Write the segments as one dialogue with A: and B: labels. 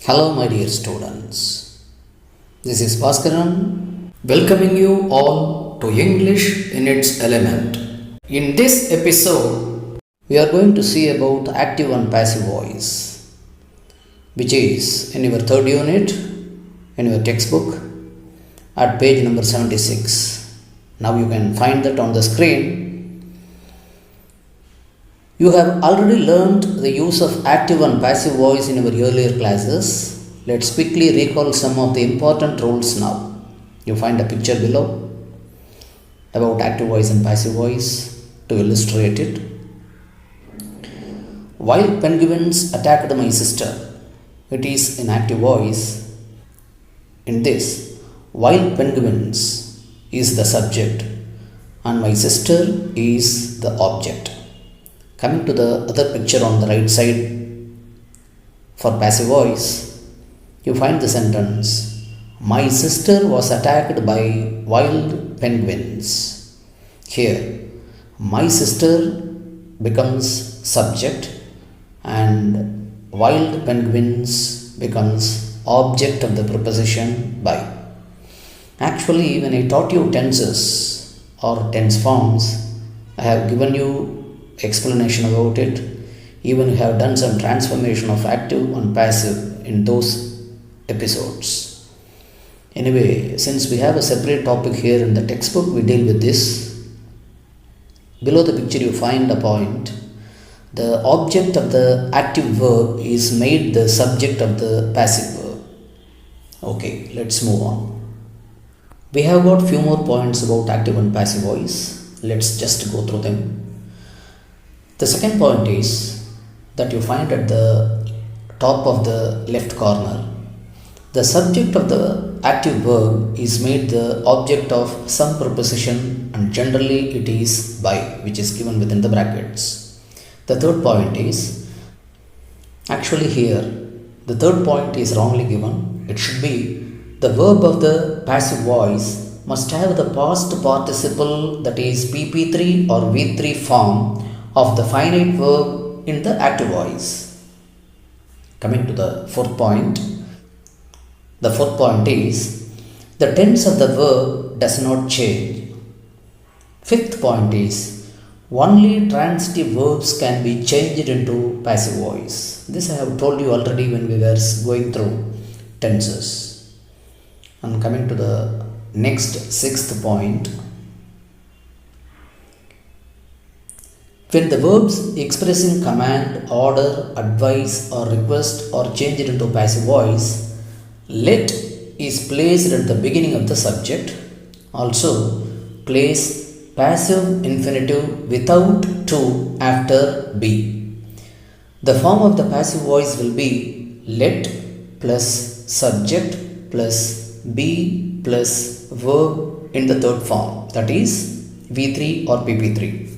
A: Hello, my dear students. This is Baskaran welcoming you all to English in its element. In this episode, we are going to see about active and passive voice, which is in your third unit in your textbook at page number 76. Now you can find that on the screen. You have already learned the use of active and passive voice in your earlier classes. Let's quickly recall some of the important rules now. You find a picture below about active voice and passive voice to illustrate it. While penguins attacked my sister, it is in active voice. In this, while penguins is the subject and my sister is the object. Coming to the other picture on the right side, for passive voice, you find the sentence, my sister was attacked by wild penguins. Here, my sister becomes subject and wild penguins becomes object of the preposition by. Actually, when I taught you tenses or tense forms, I have given you explanation about it. Even you have done some transformation of active and passive in those episodes. Anyway, since we have a separate topic here in the textbook, we deal with this. Below the picture you find a point. The object of the active verb is made the subject of the passive verb. Okay, let's move on. We have got few more points about active and passive voice. Let's just go through them. The second point is that you find at the top of the left corner, the subject of the active verb is made the object of some preposition and generally it is by, which is given within the brackets. The third point is, actually here, the third point is wrongly given. It should be the verb of the passive voice must have the past participle, that is PP3 or V3 form of the finite verb in the active voice. Coming to the fourth point. The fourth point is the tense of the verb does not change. Fifth point is only transitive verbs can be changed into passive voice. This I have told you already when we were going through tenses. And coming to the next sixth point. When the verbs expressing command, order, advice or request are changed into passive voice, let is placed at the beginning of the subject. Also, place passive infinitive without to after be. The form of the passive voice will be let plus subject plus be plus verb in the third form, that is V3 or PP3.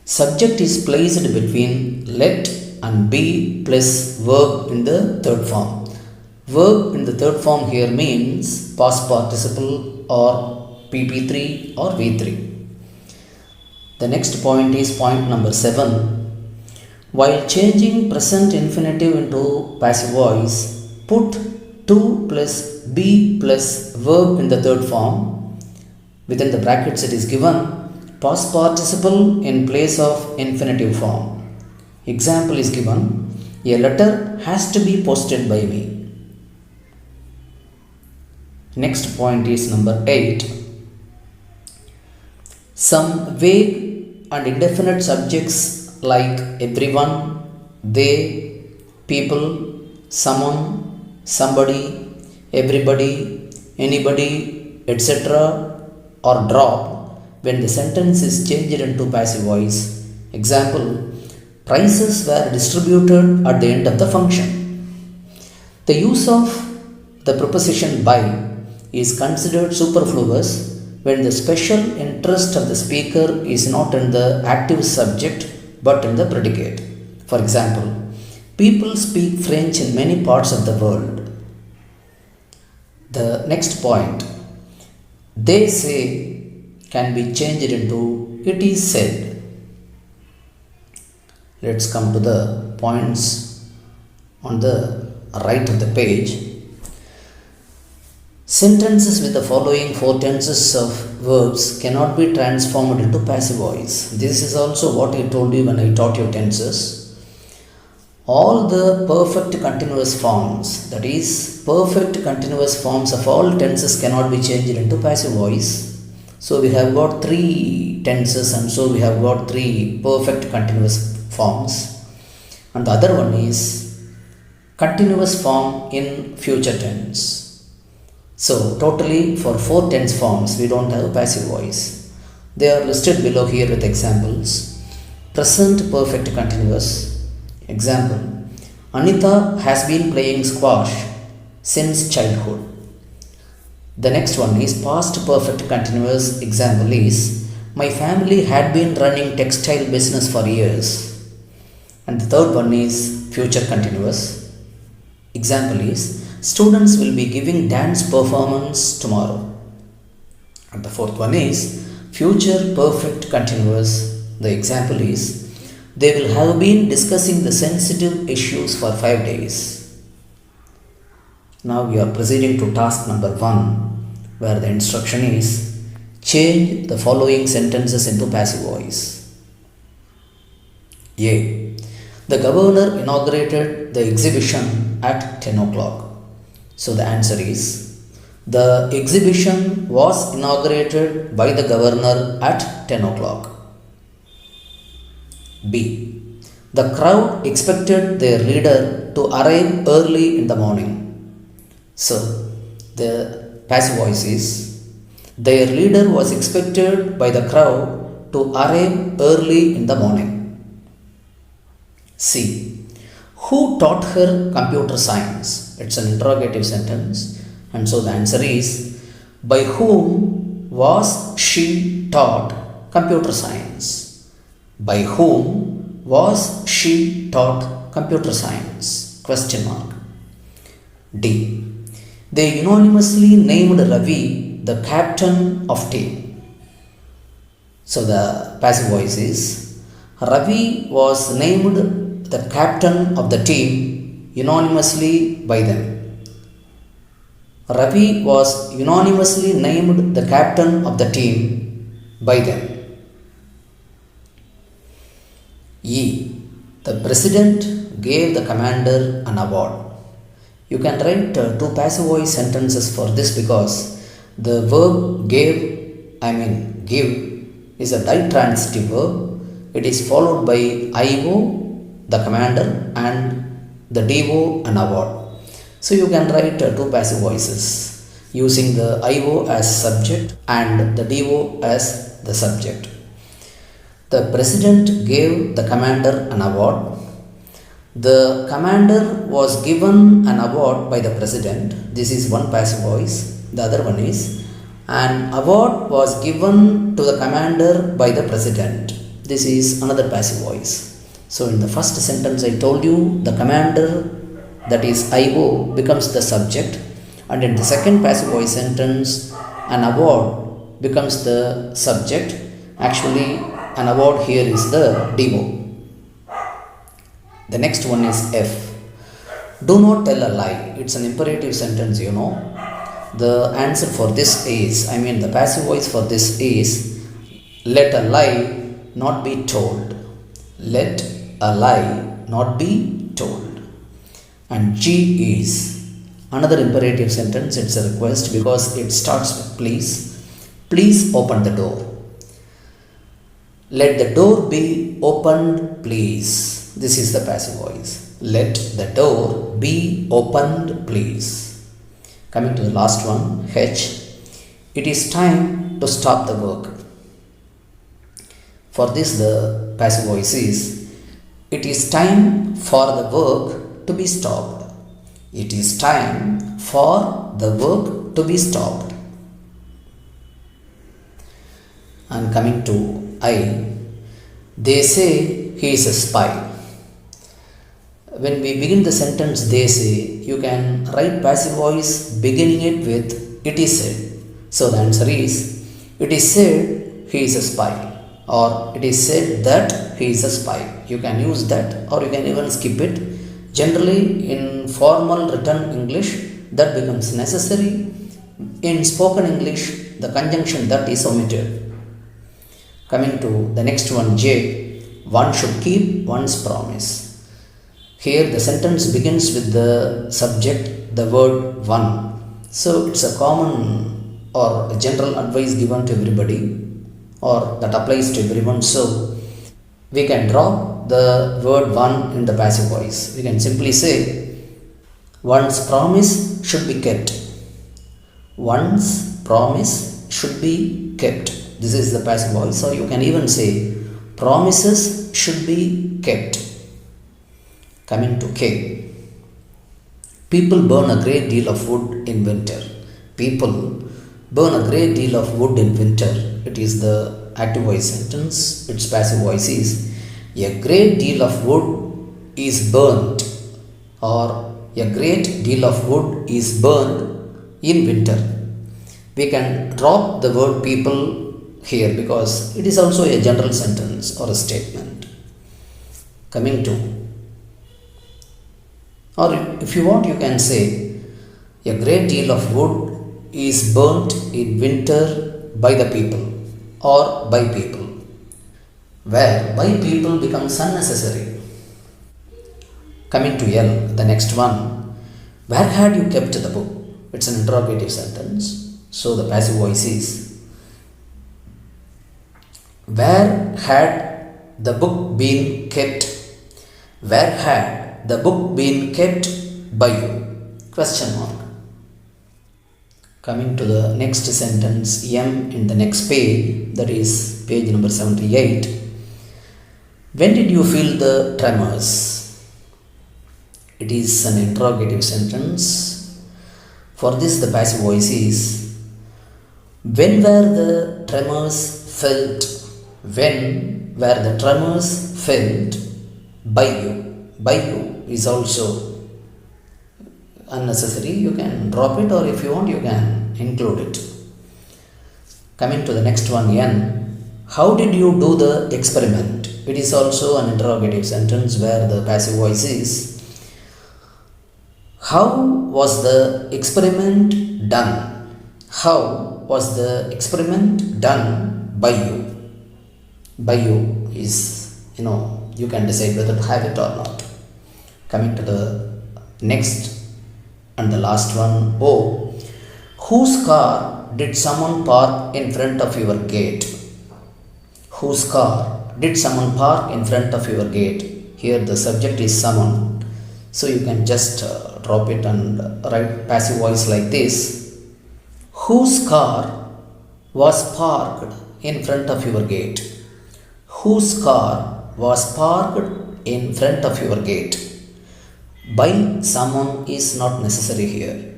A: Subject is placed between let and be plus verb in the third form. Verb in the third form here means past participle or PP3 or V3. The next point is point number 7. While changing present infinitive into passive voice, put to plus be plus verb in the third form. Within the brackets it is given past participle in place of infinitive form. Example is given, a letter has to be posted by me. Next point is number 8. Some vague and indefinite subjects like everyone, they, people, someone, somebody, everybody, anybody, etc. are dropped when the sentence is changed into passive voice. Example, prices were distributed at the end of the function. The use of the preposition by is considered superfluous when the special interest of the speaker is not in the active subject but in the predicate. For example, people speak French in many parts of the world. The next point, they say can be changed into it is said. Let's come to the points on the right of the page. Sentences with the following four tenses of verbs cannot be transformed into passive voice. This is also what I told you when I taught you tenses. All the perfect continuous forms, that is, perfect continuous forms of all tenses cannot be changed into passive voice. So we have got three tenses, and so we have got three perfect continuous forms. And the other one is continuous form in future tense. So totally for four tense forms we don't have passive voice. They are listed below here with examples. Present perfect continuous. Example: Anita has been playing squash since childhood. The next one is past perfect continuous. Example is: my family had been running textile business for years. And the third one is future continuous. Example is: students will be giving dance performance tomorrow. And the fourth one is future perfect continuous. The example is: they will have been discussing the sensitive issues for 5 days. Now we are proceeding to task number 1, where the instruction is: change the following sentences into passive voice. A. The governor inaugurated the exhibition at 10 o'clock. So the answer is: the exhibition was inaugurated by the governor at 10 o'clock. B. The crowd expected their leader to arrive early in the morning. So the passive voice is: their leader was expected by the crowd to arrive early in the morning. C. Who taught her computer science? It's an interrogative sentence, and so the answer is: by whom was she taught computer science? By whom was she taught computer science? Question mark. D. They unanimously named Ravi the captain of team. So the passive voice is: Ravi was named the captain of the team unanimously by them. Ravi was unanimously named the captain of the team by them. E. The president gave the commander an award. You can write two passive voice sentences for this, because the verb give is a ditransitive verb. It is followed by IO, the commander, and the DO, an award. So you can write two passive voices using the IO as subject and the DO as the subject. The president gave the commander an award. The commander was given an award by the president. This is one passive voice. The other one is: an award was given to the commander by the president. This is another passive voice. So in the first sentence I told you the commander, that is IO, becomes the subject, and in the second passive voice sentence an award becomes the subject. Actually, an award here is the DO. The next one is F. Do not tell a lie. It's an imperative sentence, you know. The answer for this is, the passive voice for this is: let a lie not be told. Let a lie not be told. And G is another imperative sentence. It's a request because it starts with please. Please open the door. Let the door be opened, please. This is the passive voice. Let the door be opened, please. Coming to the last one, H. It is time to stop the work. For this, the passive voice is: it is time for the work to be stopped. It is time for the work to be stopped. And coming to I, they say he is a spy. When we begin the sentence they say, you can write passive voice beginning it with it is said. So the answer is: it is said he is a spy, or it is said that he is a spy. You can use that, or you can even skip it. Generally, in formal written English, that becomes necessary. In spoken English, the conjunction that is omitted. Coming to the next one, J. One should keep one's promise. Here the sentence begins with the subject, the word one. So it's a common or a general advice given to everybody, or that applies to everyone. So we can drop the word one in the passive voice. We can simply say, one's promise should be kept. One's promise should be kept. This is the passive voice. Or you can even say, promises should be kept. Coming to K. People burn a great deal of wood in winter. People burn a great deal of wood in winter. It is the active voice sentence. Its passive voice is, a great deal of wood is burnt, or a great deal of wood is burned in winter. We can drop the word people here because it is also a general sentence or a statement. Coming to, or if you want, you can say, a great deal of wood is burnt in winter by the people or by people, where by people becomes unnecessary. Coming to L, the next one, where had you kept the book? It's an interrogative sentence. So the passive voice is, where had the book been kept? Where had the book been kept by you? Question mark. Coming to the next sentence, M in the next page, that is page number 78. When did you feel the tremors? It is an interrogative sentence. For this, the passive voice is, when were the tremors felt? When were the tremors felt by you? By you is also unnecessary. You can drop it, or if you want, you can include it. Coming to the next one, N. How did you do the experiment? It is also an interrogative sentence where the passive voice is, how was the experiment done? How was the experiment done by you? By you is, you can decide whether to have it or not. Coming to the next and the last one, O. Whose car did someone park in front of your gate? Whose car did someone park in front of your gate? Here the subject is someone. So you can just drop it and write passive voice like this. Whose car was parked in front of your gate? Whose car was parked in front of your gate? By someone is not necessary here.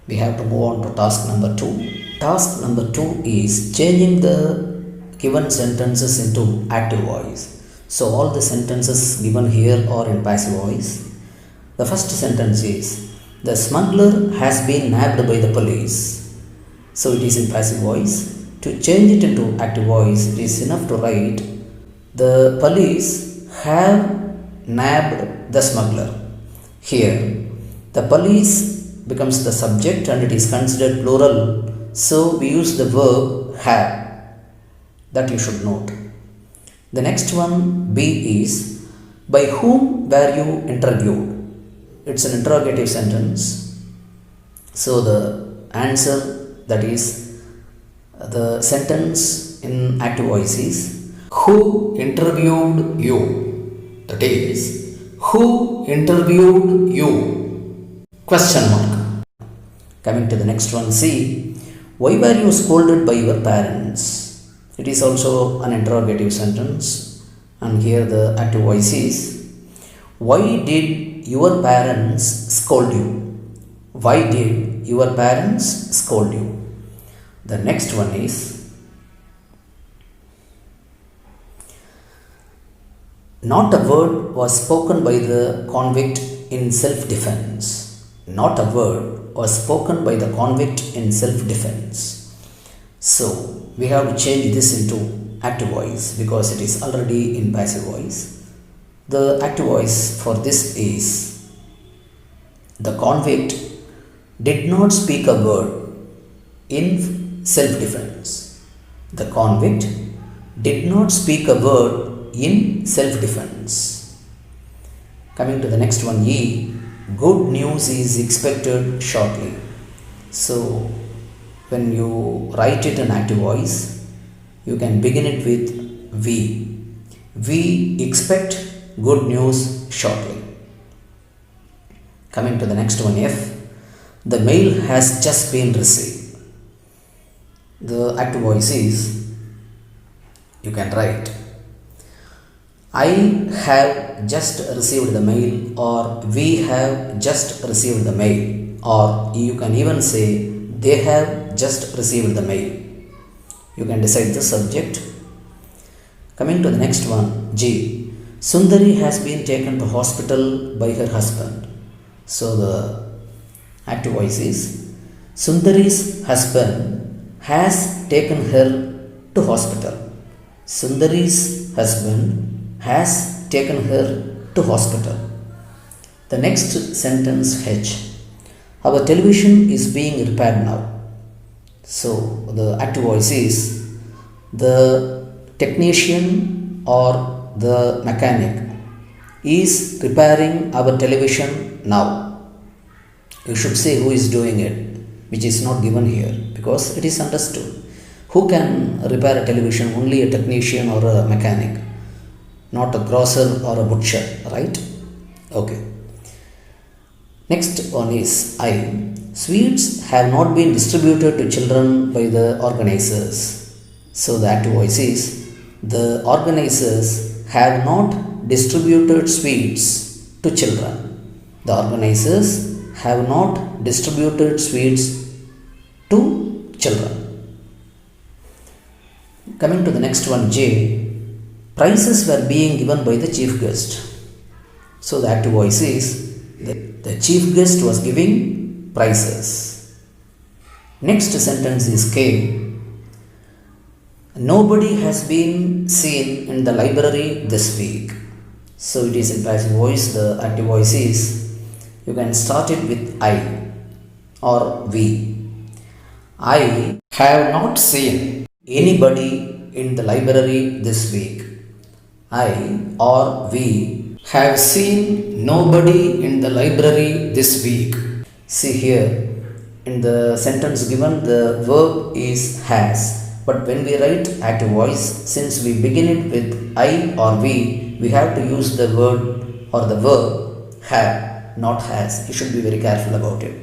A: We have to move on to task number 2. Task number 2 is changing the given sentences into active voice. So all the sentences given here are in passive voice. The first sentence is, the smuggler has been nabbed by the police. So it is in passive voice. To change it into active voice, it is enough to write, the police have nabbed the smuggler. Here, the police becomes the subject and it is considered plural. So we use the verb have. That you should note. The next one, B, is, by whom were you interviewed? It's an interrogative sentence. So the answer, that is the sentence in active voice is, who interviewed you? That is, who interviewed you? Question mark. Coming to the next one, C. Why were you scolded by your parents? It is also an interrogative sentence, and here the active voice is, why did your parents scold you? Why did your parents scold you? The next one is, not a word was spoken by the convict in self-defense. Not a word was spoken by the convict in self-defense. So we have to change this into active voice because it is already in passive voice. The active voice for this is: the convict did not speak a word in self defense. The convict did not speak a word in self defense. Coming to the next one, E. Good news is expected shortly. So, when you write it in active voice, you can begin it with we. We expect good news shortly. Coming to the next one, F. The mail has just been received. The active voice is, you can write, I have just received the mail, or we have just received the mail, or you can even say they have just received the mail. You can decide the subject. Coming to the next one, G. Sundari has been taken to hospital by her husband. So the active voice is, Sundari's husband has taken her to hospital. Sundari's husband has taken her to hospital. The next sentence, H. Our television is being repaired now. So the active voice is, the technician or the mechanic is repairing our television now. You should say who is doing it, which is not given here because it is understood. Who can repair a television? Only a technician or a mechanic, not a grocer or a butcher, right? Okay. Next one is I. Sweets have not been distributed to children by the organizers. So the active voice is, the organizers have not distributed sweets to children. The organizers have not distributed sweets to children. Coming to the next one, J. Prizes were being given by the chief guest. So the active voice is, the chief guest was giving prizes. Next sentence is K. Nobody has been seen in the library this week. So it is in passive voice. The active voice is, you can start it with I or we. I have not seen anybody in the library this week. I or we have seen nobody in the library this week. See here, in the sentence given, the verb is has. But when we write active voice, since we begin it with I or we have to use the word or the verb have, not has. You should be very careful about it.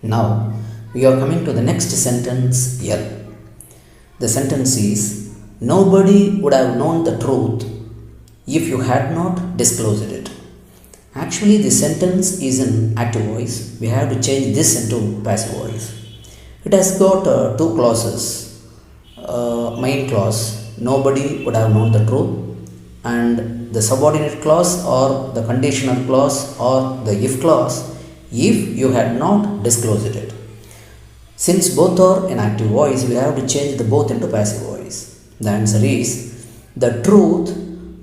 A: Now, we are coming to the next sentence, L. The sentence is, nobody would have known the truth if you had not disclosed it. Actually, the sentence is in active voice. We have to change this into passive voice. It has got two clauses. Main clause, nobody would have known the truth, and the subordinate clause or the conditional clause or the if clause, if you had not disclosed it. Since both are in active voice, we have to change the both into passive voice. The answer is, the truth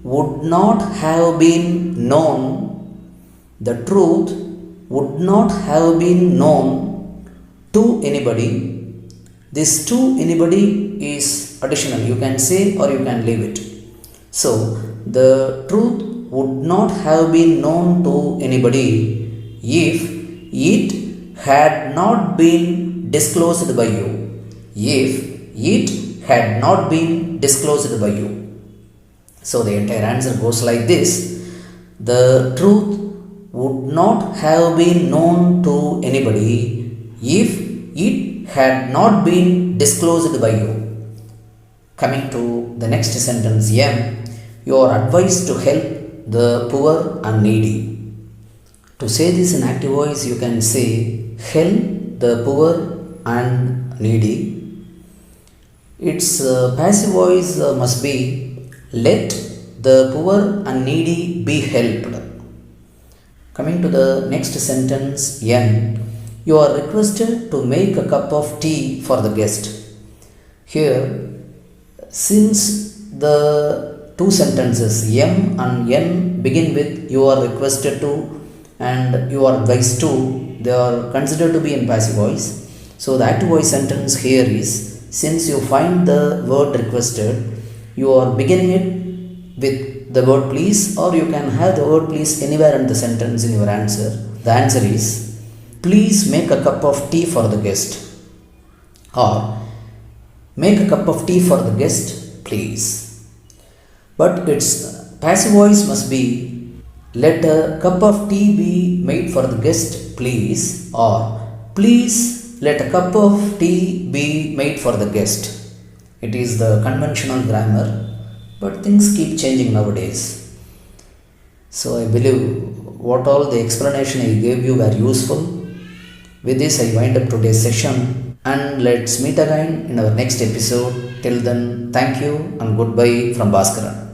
A: would not have been known. The truth would not have been known to anybody. This to anybody is additional. You can say or you can leave it. So, the truth would not have been known to anybody if it had not been disclosed by you. If it had not been disclosed by you. So, the entire answer goes like this. The truth would not have been known to anybody if it had not been disclosed by you. Coming to the next sentence, M. You are advised to help the poor and needy. To say this in active voice, you can say help the poor and needy. Its passive voice must be let the poor and needy be helped. Coming to the next sentence, N. You are requested to make a cup of tea for the guest. Here, since the two sentences M and N begin with you are requested to and you are advised to, they are considered to be in passive voice. So the active voice sentence here is, since you find the word requested, you are beginning it with the word please, or you can have the word please anywhere in the sentence in your answer. The answer is, please make a cup of tea for the guest, or make a cup of tea for the guest, please. But its passive voice must be, let a cup of tea be made for the guest, please, or please let a cup of tea be made for the guest. It is the conventional grammar, but things keep changing nowadays. So I believe what all the explanation I gave you were useful. With this I wind up today's session, and let's meet again in our next episode. Till then, thank you and goodbye from Baskaran.